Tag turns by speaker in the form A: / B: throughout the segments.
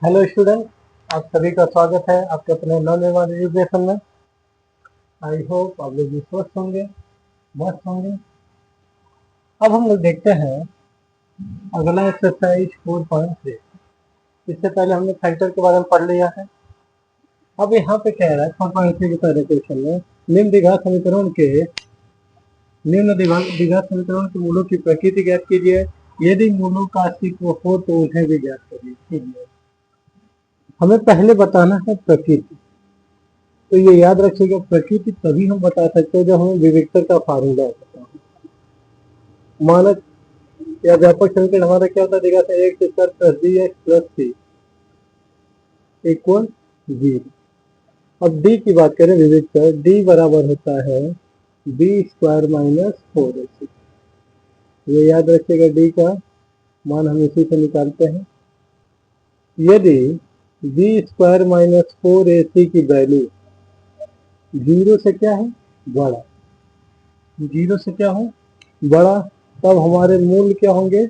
A: Hello student, आप सभी का स्वागत है आपके अपने नवनिर्माण एजुकेशन में। आई होप आप लोग भी स्वस्थ होंगे, मस्त होंगे। अब हम लोग देखते हैं अगला एक्सरसाइज 4.3। इससे पहले हमने फैक्टर के बारे में पढ़ लिया है। अब यहाँ पे कह रहा है 4.3 के पहले क्वेश्चन में निम्न द्विघात समीकरण के मूलों की प्रकृति ज्ञात कीजिए। यदि मूलों का अस्तित्व हो तो उन्हें भी ज्ञात करिए। हमें पहले बताना है प्रकृति। तो ये याद रखिएगा, प्रकृति तभी हम बता सकते हैं जब हमें विविक्तर का फार्मूला पता हो। मानक या व्यापक समीकरण हमारा क्या होता है, देखा था x square plus d x plus c equal 0। अब डी की बात करें, विविक्तर डी बराबर होता है बी स्क्वायर माइनस 4ac। ये याद रखिएगा, डी का मान हम इसी से निकालते हैं। यदि बी स्क्वायर माइनस 4ac की वैल्यू 0 से क्या है बड़ा, 0 से क्या हो बड़ा, तब हमारे मूल क्या होंगे,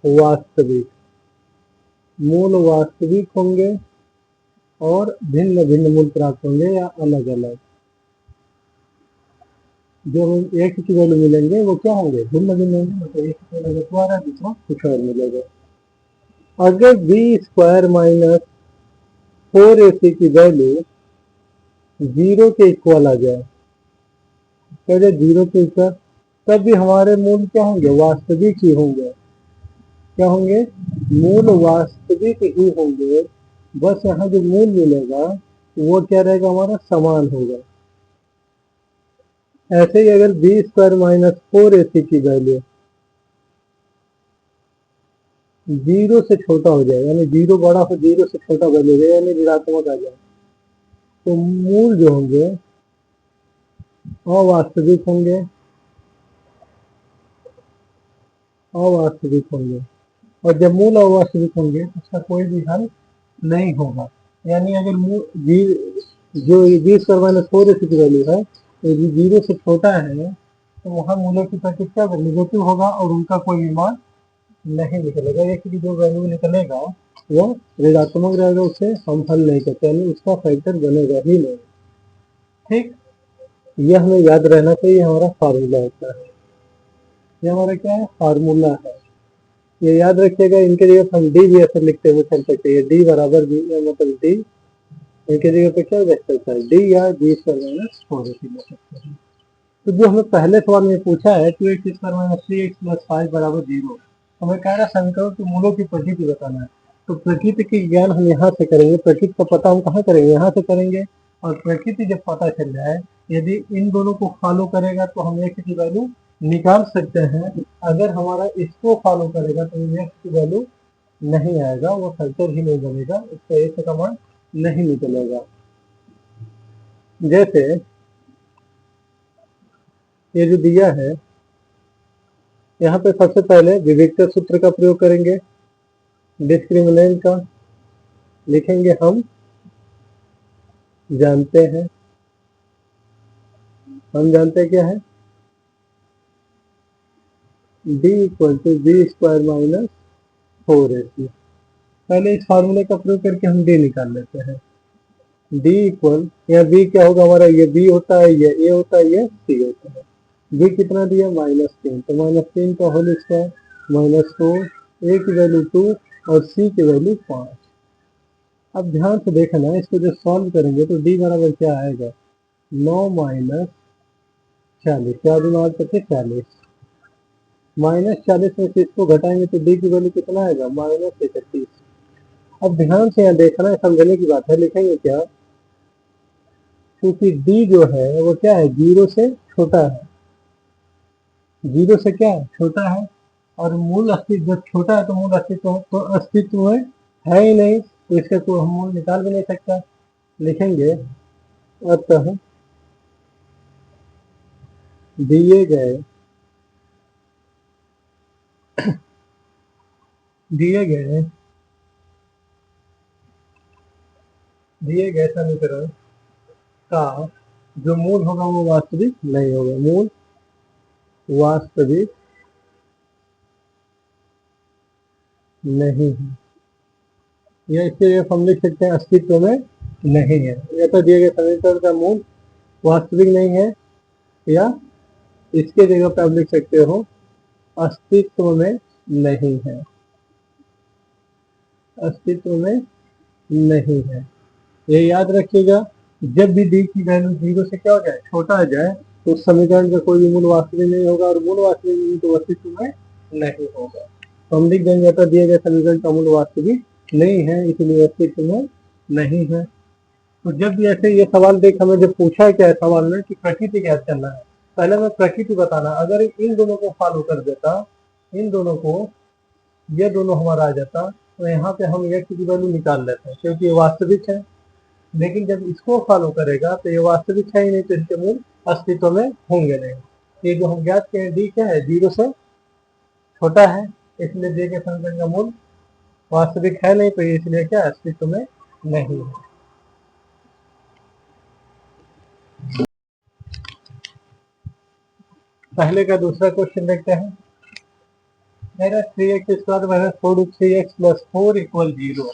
A: वास्तविक। मूल वास्तविक होंगे और भिन्न भिन्न मूल प्राप्त होंगे या अलग अलग। जो हमें एक की वैल्यू मिलेंगे वो क्या होंगे, भिन्न भिन्न होंगे। मतलब एक की वैल्यू रहा दूसरा कुछ और मिलेगा। अगर बी स्क्वायर माइनस 4ac की वैल्यू 0 के इक्वल आ जाए, पहले 0 के इक्वल, तब भी हमारे मूल क्या होंगे, वास्तविक ही होंगे। क्या होंगे, मूल वास्तविक ही होंगे। बस यहाँ जो मूल मिलेगा वो क्या रहेगा, हमारा समान होगा। ऐसे ही अगर बी स्क्वायर माइनस 4ac की वैल्यू 0 से छोटा हो जाए, यानी 0 बड़ा हो 0 से छोटा वैल्यू हो जाए, यानी ऋणात्मक आ जाए, तो मूल जो होंगे अवास्तविक होंगे, अवास्तविक होंगे। और जब मूल अवास्तविक होंगे तो उसका कोई भी हल नहीं होगा। यानी अगर जो बी स्क्वायर माइनस 4ac की वैल्यू है यदि 0 से छोटा है तो वहाँ मूलों की प्रकृति निगेटिव होगा और उनका कोई भी मान नहीं निकलेगा। एक की जो वैल्यू निकलेगा वो ऋणात्मक रहेगा, उसे हम हल नहीं करते, यानी उसका फैक्टर बनेगा ही नहीं। ठीक, यह हमें याद रहना चाहिए, हमारा फार्मूला होता है। ये हमारा क्या है, फार्मूला है। ये याद रखिएगा। इनके जगह हम डी भी ऐसे लिखते हुए चल सकते हैं, डी बराबर बी, मतलब डी इनके जगह पे क्या रख सकता है, डी या बी स्क्वायर माइनस 4ac ले सकते हैं। तो जो हमें पहले सवाल में पूछा है 2x square minus 3x plus 5 बराबर 0, हमें कह रहा है समीकरण के मूलों की प्रकृति बताना है। तो प्रकृति की ज्ञान हम यहाँ से करेंगे, प्रकृति का पता हम कहाँ करेंगे, यहाँ से करेंगे। और प्रकृति जब पता चल जाए, यदि इन दोनों को फॉलो करेगा तो हम x की वैल्यू निकाल सकते हैं। अगर हमारा इसको फॉलो करेगा तो x की वैल्यू नहीं आएगा, वो फैक्टर ही नहीं बनेगा, इसका एक का मान नहीं निकलेगा। जैसे ये जो दिया है, यहाँ पे सबसे पहले विविक्तर सूत्र का प्रयोग करेंगे। डिस्क्रिमिनेंट का लिखेंगे हम जानते हैं, क्या है, d equal to B square minus 4ac। पहले इस फार्मूले का प्रयोग करके हम d निकाल लेते हैं। d इक्वल, यहाँ b क्या होगा हमारा, ये b होता है, ये a होता है, ये c होता है। b कितना दिया, -3, तो -3 का होल स्क्वायर -4, a की वैल्यू 2 और c की वैल्यू 5। अब ध्यान से देखना, इसको जब सॉल्व करेंगे तो d बराबर क्या आएगा, 9 माइनस 40, 4 दिन और 40, -40 में से इसको घटाएंगे तो d की वैल्यू कितना आएगा, -31। अब ध्यान से यहाँ देखना है, समझने की बात है। लिखेंगे क्या, क्योंकि d जो है वो क्या है, 0 से छोटा है, 0 से क्या छोटा है, और मूल अस्तित्व जब छोटा है तो मूल अस्तित्व तो अस्तित्व में है ही नहीं, तो इसका कोई हम मूल निकाल भी नहीं सकता। लिखेंगे अतः दिए गए दिए गए दिए गए समीकरण का जो मूल होगा वो वास्तविक नहीं होगा, मूल वास्तविक नहीं है। या इसके जगह हम लिख सकते हैं अस्तित्व में नहीं है। या तो दिए गए समीकरण का मूल वास्तविक नहीं है, या इसके जगह पे आप लिख सकते हो अस्तित्व में नहीं है, अस्तित्व में नहीं है। ये याद रखिएगा, जब भी डी की वैल्यू 0 से क्या हो जाए, छोटा आ जाए, तो उस समीकरण का कोई भी मूल वास्तविक नहीं होगा, और मूल वास्तविक नहीं तो अस्तित्व में नहीं होगा। तो हम लिख देंगे तो दिए गए समीकरण का मूल वास्तविक नहीं है, इसलिए अस्तित्व में नहीं है। तो जब भी ऐसे ये सवाल देख हमें जब पूछा क्या है सवाल में कि प्रकृति ज्ञात करना है, पहले मैं प्रकृति बताना, अगर इन दोनों को फॉलो कर देता, इन दोनों को, ये दोनों हमारा आ जाता, तो यहाँ पे हम x की वैल्यू निकाल लेते हैं, क्योंकि ये वास्तविक है। लेकिन जब इसको फॉलो करेगा तो ये वास्तविक है ही नहीं, तो इसके मूल अस्तित्व में होंगे नहीं। ये जो हम ज्ञात किए डी क्या है, 0 से छोटा है, इसलिए डी के समीकरण का मूल वास्तविक है नहीं, तो ये इसलिए क्या अस्तित्व में नहीं है। पहले का दूसरा क्वेश्चन देखते हैं। 3x² minus 4x plus 4 equal 0।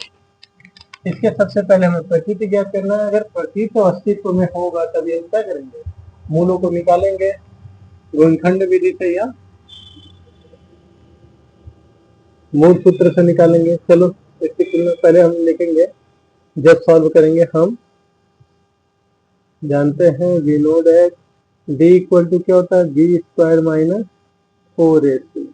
A: इसके सबसे पहले हमें प्रकृति ज्ञात करना है। अगर प्रकृति अस्तित्व में होगा तभी हम क्या करेंगे, मूलों को निकालेंगे गुणनखंड विधि से या मूल सूत्र से निकालेंगे। चलो इसकी तुलना पहले हम लिखेंगे, जब सॉल्व करेंगे हम जानते हैं we know that D equal to क्या होता है, b² माइनस 4ac।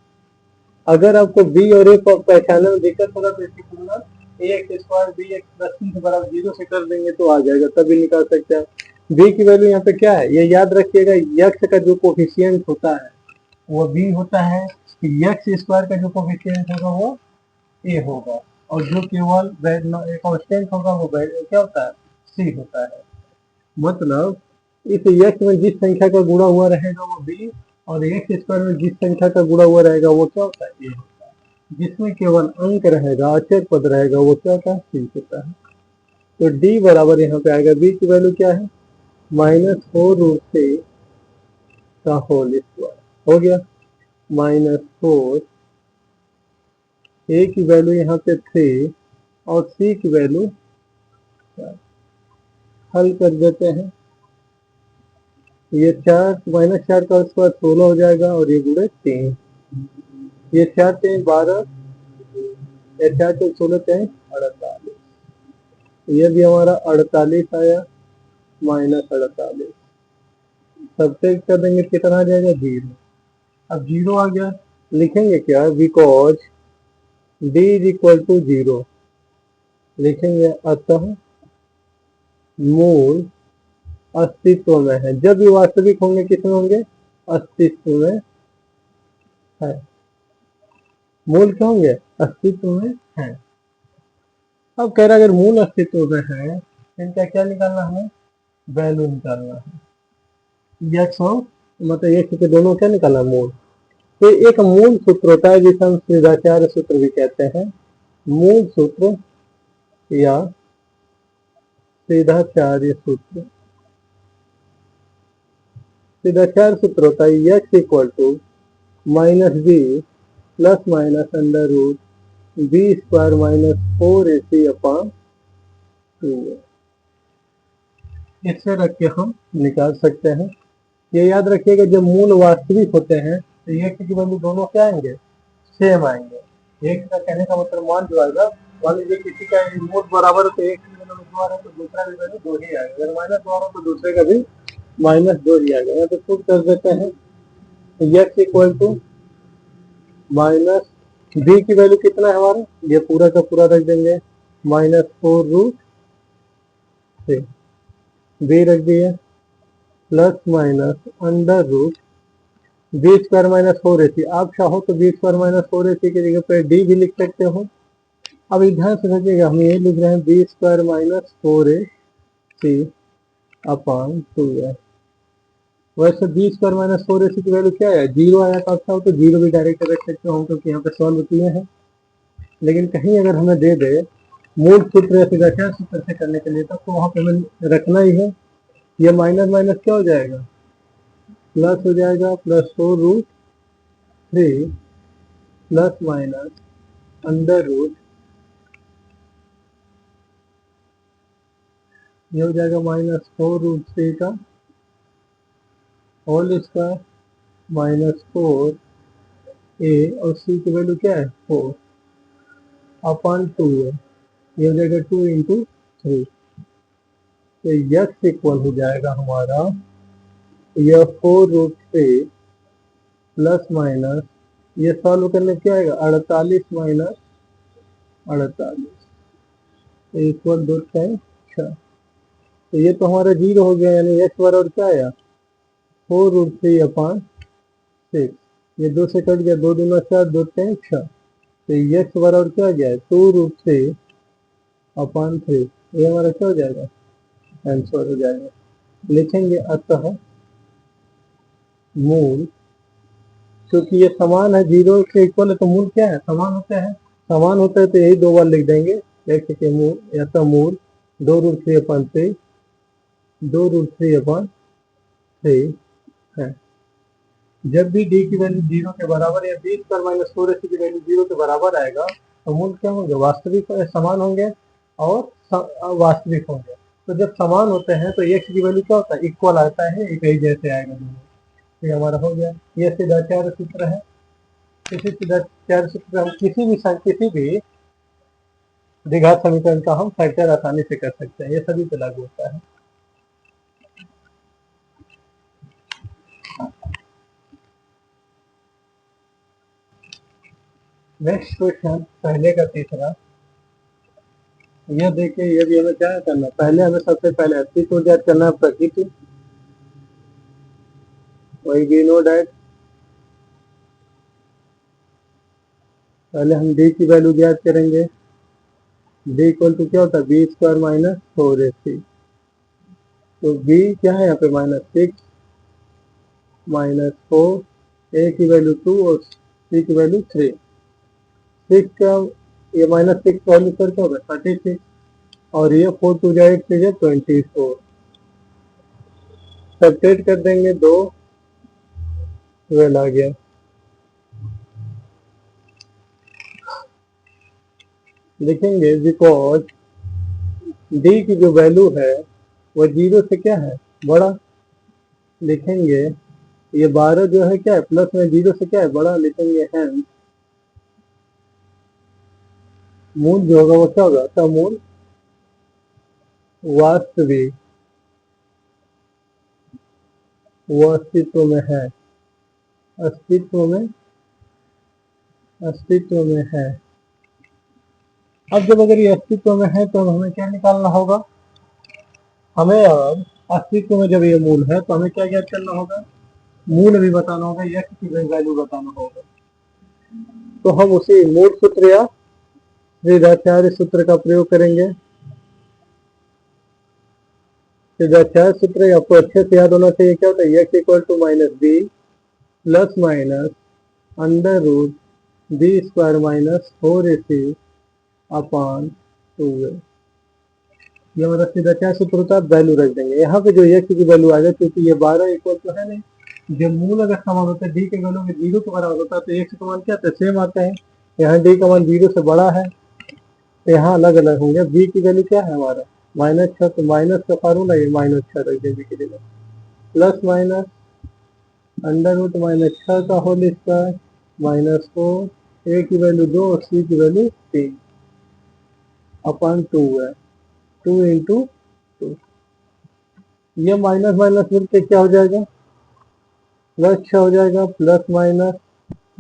A: अगर आपको b और a पहचानने में दिक्कत होगा तो इसकी तुलना ax² bx प्लस c के बराबर 0 से कर देंगे तो आ जाएगा, तभी निकाल सकते हैं। b की वैल्यू यहाँ पे क्या है, ये याद रखिएगा, x का जो कोफिशिएंट होता है वो b होता है, x² का जो कोफिशिएंट होगा वो a होगा, और जो केवल कांस्टेंट होगा वो क्या होता है, c होता है। मतलब इस x में जिस संख्या का गुणा हुआ रहेगा वो b, और x² में जिस संख्या का गुणा हुआ रहेगा वो क्या होता है, a होता है। जिसमें केवल अंक रहेगा, अचर पद रहेगा, वो क्या होता है, c होता है। तो d बराबर यहाँ पे आएगा, b की वैल्यू क्या है, -4√3 का होल स्क्वायर हो गया, -4, a की वैल्यू यहाँ पे 3 और c की वैल्यू, हल कर देते हैं, ये 4 -4 का स्क्वायर 16 हो जाएगा, और ये गुणे 3, ये 4 3 12, ये 4 3 16 3 48, ये भी हमारा 48 आया, -48 सबसे कर देंगे कितना आ जाएगा, 0। अब 0 आ गया, लिखेंगे क्या, because d is equal to 0 लिखेंगे, अतः मूल अस्तित्व में है। जब भी वास्तविक होंगे किसमें होंगे, अस्तित्व में है। मूल क्या होंगे, अस्तित्व में है। अब कह रहा है अगर मूल अस्तित्व में है तो इनका क्या निकालना है, वैल्यू निकालना है, x और मतलब x के दोनों क्या निकालना, मूल। तो एक मूल सूत्र होता है जिसे हम सीधाचार्य सूत्र भी कहते हैं, मूल सूत्र या सीधाचार्य सूत्र। सीधाचार्य सूत्र होता है x equal to -b plus minus √b² minus 4ac upon 2। इससे रख के हम निकाल सकते हैं। ये याद रखिएगा, जब मूल वास्तविक होते हैं तो ये की वैल्यू दोनों क्या आएंगे, सेम आएंगे। एक का कहने का मतलब मान जो आएगा, मान लीजिए किसी का मूल बराबर है तो एक की वैल्यू दो आ रहा है तो दूसरा की वैल्यू 2 ही आएगा, अगर -2 आ रहा तो दूसरे का भी -2 ही आएगा। यहाँ तो प्रूव कर देते हैं, x equal to minus b की वैल्यू कितना है हमारा, ये पूरा का पूरा रख देंगे, -4√3, b रख दिए, plus minus √b² minus 4ac। आप चाहो तो b² माइनस 4ac की जगह पे d भी लिख सकते हो। अब ध्यान से समझिएगा, हम ये लिख रहे हैं b² माइनस 4ac अपॉन 2। वैसे b² माइनस 4ac की वैल्यू क्या है, 0 आया, तो आप चाहो तो 0 भी डायरेक्ट रख सकते हो, क्योंकि यहाँ पे सॉल्व किए हैं। लेकिन कहीं अगर हमें दे दे मूल सूत्र या सीधाचार्य सूत्र से करने के लिए, तब तो वहाँ पे हमें रखना ही है। ये माइनस माइनस क्या हो जाएगा, प्लस हो जाएगा, +4√3 प्लस माइनस √, ये हो जाएगा -4√3 का होल स्क्वायर -4 a और c की वैल्यू क्या है 4 अपॉन 2 है। ये हो जाएगा 2 इंटू 3। तो x इक्वल हो जाएगा हमारा यह 4√3 प्लस माइनस ये सॉल्व करने क्या आएगा 48 माइनस 48 इक्वल 2 टाइम 6। तो ये तो हमारा 0 हो गया, यानी x बराबर क्या आया 4√3 अपॉन 6। ये 2 से कट गया, 2 दूना 4, 2 टाइम 6। तो x बराबर क्या आ गया 2√3 अपॉन 3। ये हमारा क्या हो जाएगा आंसर हो जाएगा। लिखेंगे अतः मूल, क्योंकि ये समान है 0 से इक्वल है तो मूल क्या है समान होते हैं। समान होता है तो यही 2 बार लिख देंगे x के मूल या तो मूल 2√3 अपॉन 3 2√3 अपॉन 3 है। जब भी d की वैल्यू 0 के बराबर या b स्क्वायर माइनस 4ac की वैल्यू 0 के बराबर आएगा तो मूल क्या होंगे वास्तविक समान होंगे और वास्तविक होंगे। तो जब समान होते हैं तो x की वैल्यू क्या होता है इक्वल आता है, एक ही जैसे आएगा दोनों। तो ये हमारा हो गया। ये सीधा चार सूत्र है। इसी सीधा चार सूत्र हम किसी भी द्विघात समीकरण का हम फैक्टर आसानी से कर सकते हैं। ये सभी पे लागू होता है। नेक्स्ट क्वेश्चन पहले का तीसरा। यह देखिए, ये भी हमें क्या करना, पहले हमें सबसे पहले अस्तित्व को ज्ञात करना है प्रकृति। वही वी नो डैट पहले हम d की वैल्यू ज्ञात करेंगे। d इक्वल टू क्या होता है b स्क्वायर माइनस 4ac। तो b क्या है यहाँ पे -6 -4 a की वैल्यू 2 और c की वैल्यू 3। 6 का ये -6 सॉल्व करके होगा 36 और ये 4 टू जाए 8 से 24 सब्ट्रैक्ट कर देंगे 2 12 आ गया। लिखेंगे बिकॉज d की जो वैल्यू है वो 0 से क्या है बड़ा। लिखेंगे ये 12 जो है क्या है प्लस में 0 से क्या है बड़ा। लिखेंगे हेंस मूल जो होगा वो क्या होगा तो मूल वास्तविक वो अस्तित्व में है। अस्तित्व में है। अब जब अगर ये अस्तित्व में है तो हमें क्या निकालना होगा। हमें अब अस्तित्व में जब ये मूल है तो हमें क्या ज्ञात करना होगा मूल भी बताना होगा, x की वैल्यू बताना होगा। तो हम उसी मूल सूत्र या त्रिदाचार्य सूत्र का प्रयोग करेंगे। त्रिदाचार्य सूत्र आपको अच्छे से याद होना चाहिए। क्या होता है x equal to -b plus minus under root b square minus 4ac upon 2a। ये हमारा त्रिदाचार्य सूत्र होता है। वैल्यू रख देंगे यहाँ पे जो x की वैल्यू आ जाए, क्योंकि ये 12 इक्वल तो है नहीं। जब मूल अगर समान होता है d के वैल्यू में 0 के बराबर होता है तो x का मान क्या है सेम आते हैं। यहाँ d का मान 0 से बड़ा है तो यहाँ अलग अलग होंगे। b की वैल्यू क्या है हमारा -6, तो माइनस का फार्मूला ये -6 रख देंगे के लिए प्लस माइनस अंडर रूट -6 का होल स्क्वायर -4 a की वैल्यू 2 और c की वैल्यू 3 अपॉन 2 है 2 इंटू 2। ये माइनस माइनस मिलकर क्या हो जाएगा +6 हो जाएगा प्लस माइनस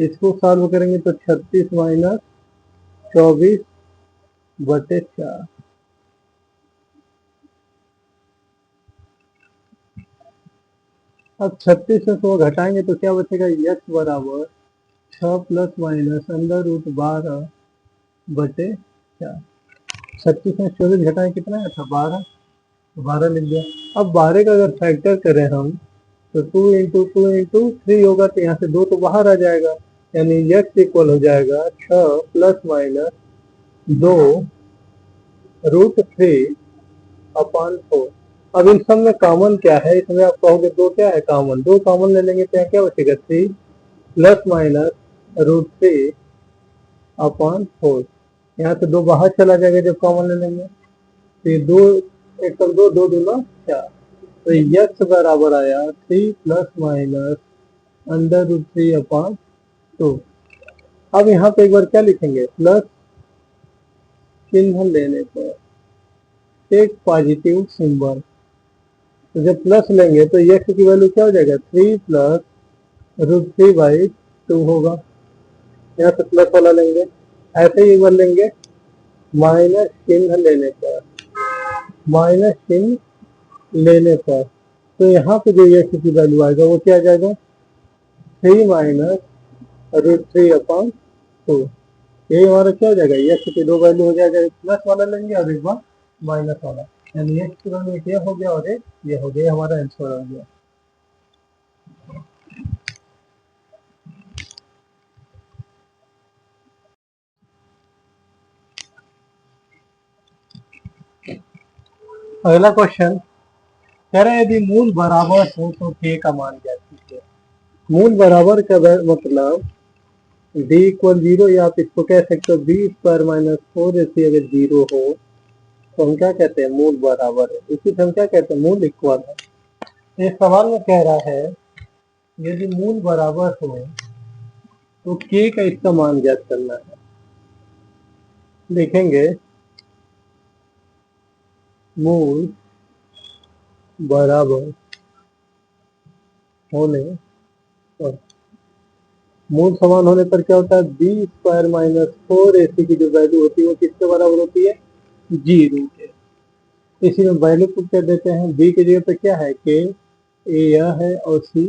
A: इसको सॉल्व करेंगे तो 36 माइनस 24/4। अब 36 में को घटाएंगे तो क्या बचेगा x बराबर 6 प्लस माइनस अंडर रूट 12/4। 36 में 24 घटाएं कितना है था 12, 12 मिल गया। अब 12 का अगर फैक्टर करें हम तो 2 इंटू 3 होगा तो यहाँ से 2 तो बाहर आ जाएगा, यानी x इक्वल हो जाएगा 6 प्लस माइनस 2√3 अपॉन 4। अब इन सब में कॉमन क्या है, इसमें आप कहोगे 2 क्या है कॉमन, 2 कॉमन ले लेंगे तो यहाँ क्या बचेगा 3 प्लस माइनस √3 अपॉन 4। यहाँ से 2 बाहर चला जाएगा जब कॉमन ले लेंगे तो ये 2 एक कम दो, दो दूना 4, तो यक्स बराबर आया 3 plus minus under root 3 upon 2। अब यहाँ पे एक बार क्या लिखेंगे, प्लस चिन्ह लेने पर एक पॉजिटिव सिंबल, तो जब प्लस लेंगे तो यक्स की वैल्यू क्या हो जाएगा, 3 प्लस √3/2 होगा। यहाँ से प्लस वाला लेंगे, ऐसे ही एक बार लेंगे माइनस चिन्ह लेने पर, माइनस चिन्ह लेने पर, तो यहाँ पे जो यक्स की वैल्यू आएगा वो क्या आ जाएगा, 3 माइनस √3 अपॉन 2। यही हमारा क्या हो जाएगा, यक्स की दो वैल्यू हो जाएगा, एक प्लस वाला लेंगे और एक बार माइनस वाला, यानी यक्स की वैल्यू ये हो गया और एक ये हो गया, हमारा आंसर हो गया। अगला क्वेश्चन कह रहे हैं यदि मूल बराबर हो तो k का मान क्या कीजिए। मूल बराबर का मतलब d इक्वल 0, या आप इसको कह सकते हो b स्क्वायर माइनस 4ac अगर 0 हो तो हम क्या कहते हैं, मूल बराबर है। इसी से हम क्या कहते हैं, मूल इक्वल है। इस सवाल में कह रहा है यदि मूल बराबर हो तो k का इसका मान ज्ञात करना है। देखेंगे मूल बराबर होने पर, मूल समान होने पर क्या होता है, बी स्क्वायर माइनस 4ac की जो वैल्यू होती है वो किसके बराबर होती है, 0 के। इसी में वैल्यू पुट कर देते हैं, बी की जगह पे क्या है, के, ए यह है और सी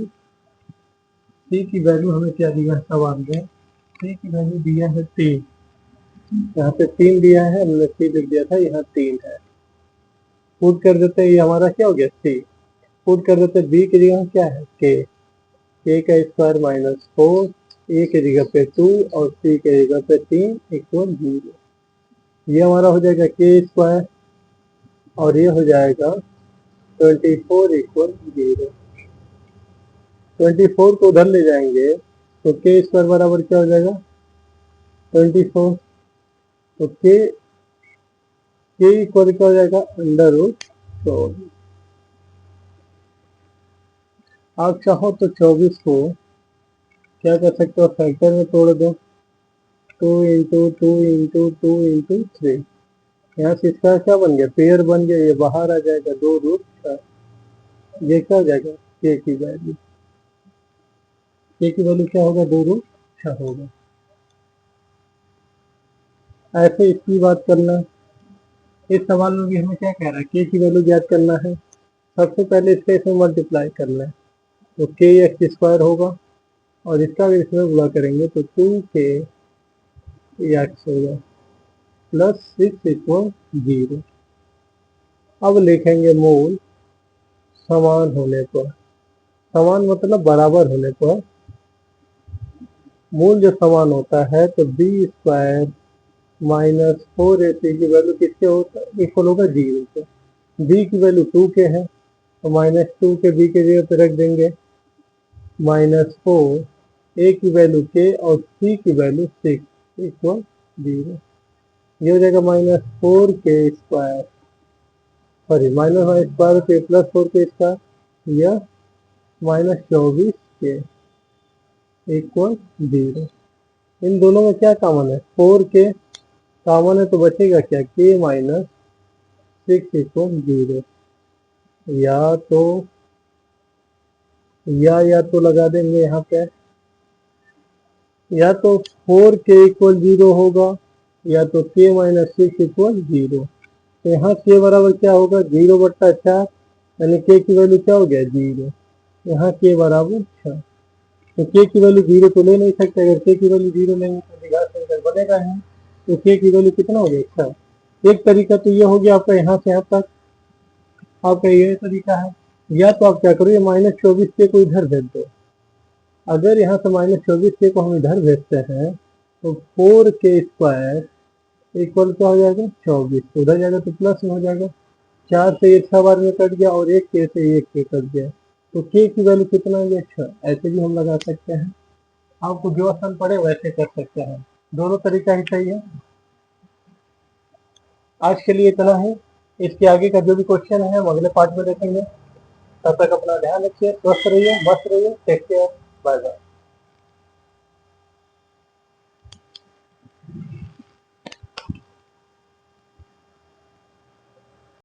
A: की वैल्यू हमें क्या दिया है सवाल में, सी की वैल्यू दिया है 3, यहाँ पे 3 दिया है, हमने सी लिख दिया था, यहाँ 3 है। पुट कर देते हैं, ये हमारा क्या हो गया, सी। पुट कर देते हैं, बी की जगह क्या है, के का स्क्वायर माइनस 4, ए की जगह पे 2 और सी की जगह पे 3 इक्वल 0। ये हमारा हो जाएगा के स्क्वायर और ये हो जाएगा 24 इक्वल 0। 24 को उधर ले जाएंगे तो के स्क्वायर बराबर क्या हो जाएगा, 24, तो के इक्वल क्या हो जाएगा, अंडर रूट 24। आप चाहो तो 24 को क्या कर सकते हो, फैक्टर में तोड़ दो, 2 इंटू 2 इंटू 2 इंटू 3, यहाँ से इसका क्या बन गया, पेयर बन गया, ये बाहर आ जाएगा 2√4। ये क्या हो जाएगा, के की वैल्यू, के की वैल्यू क्या होगा, 2√4 होगा। ऐसे इसकी बात करना, इस सवाल में भी हमें क्या कह रहा है, के की वैल्यू ज्ञात करना है। सबसे पहले इसका इसमें मल्टीप्लाई करना है, तो के एक्स स्क्वायर होगा और इसका भी इसमें गुणा करेंगे तो 2k एक्स होगा प्लस 6 इक्वल 0। अब लिखेंगे मूल समान होने पर, समान मतलब बराबर होने पर, मूल जो समान होता है तो बी स्क्वायर माइनस 4ac की वैल्यू किसके होता है, इक्वल होगा 0 के। बी की वैल्यू 2k है तो माइनस 2 के बी के जगह पे रख देंगे, -4, ए की वैल्यू k और सी की वैल्यू 6 इक्वल 0। ये हो जाएगा -4k square, sorry minus square के प्लस 4k स्क्वायर, या -24k इक्वल 0। इन दोनों में क्या कॉमन है, 4k कॉमन है तो बचेगा क्या, k माइनस 6 इक्वल 0। या तो लगा देंगे यहाँ पे, या तो 4k इक्वल 0 होगा या तो k माइनस 6 इक्वल 0। तो यहाँ k बराबर क्या होगा, 0/4, यानी k की वैल्यू क्या हो गया, 0। यहाँ k बराबर 6, तो k की वैल्यू 0 तो ले नहीं सकते, अगर k की वैल्यू 0 लेंगे तो द्विघात संकर बनेगा ही, तो k की वैल्यू कितना हो गया, 6। एक तरीका तो ये हो गया आपका, यहाँ से यहाँ तक आपका ये तरीका है, या तो आप क्या करो, ये -24k को इधर भेज दो। अगर यहाँ से -24k को हम इधर भेजते हैं तो 4k स्क्वायर इक्वल क्या हो जाएगा, 24, उधर जाएगा तो प्लस में हो जाएगा, 4 से ये 6 बार में कट गया और 1 k से 1 k कट गया, तो k की वैल्यू कितना हो गया, 6। ऐसे भी हम लगा सकते हैं, आपको जो आसान पड़े वैसे कर सकते हैं, दोनों तरीका ही सही है। आज के लिए इतना ही, इसके आगे का जो भी क्वेश्चन है हम अगले पार्ट में देखेंगे। तब तक अपना ध्यान रखिए, स्वस्थ रहिए, मस्त रहिए। Take care, bye bye.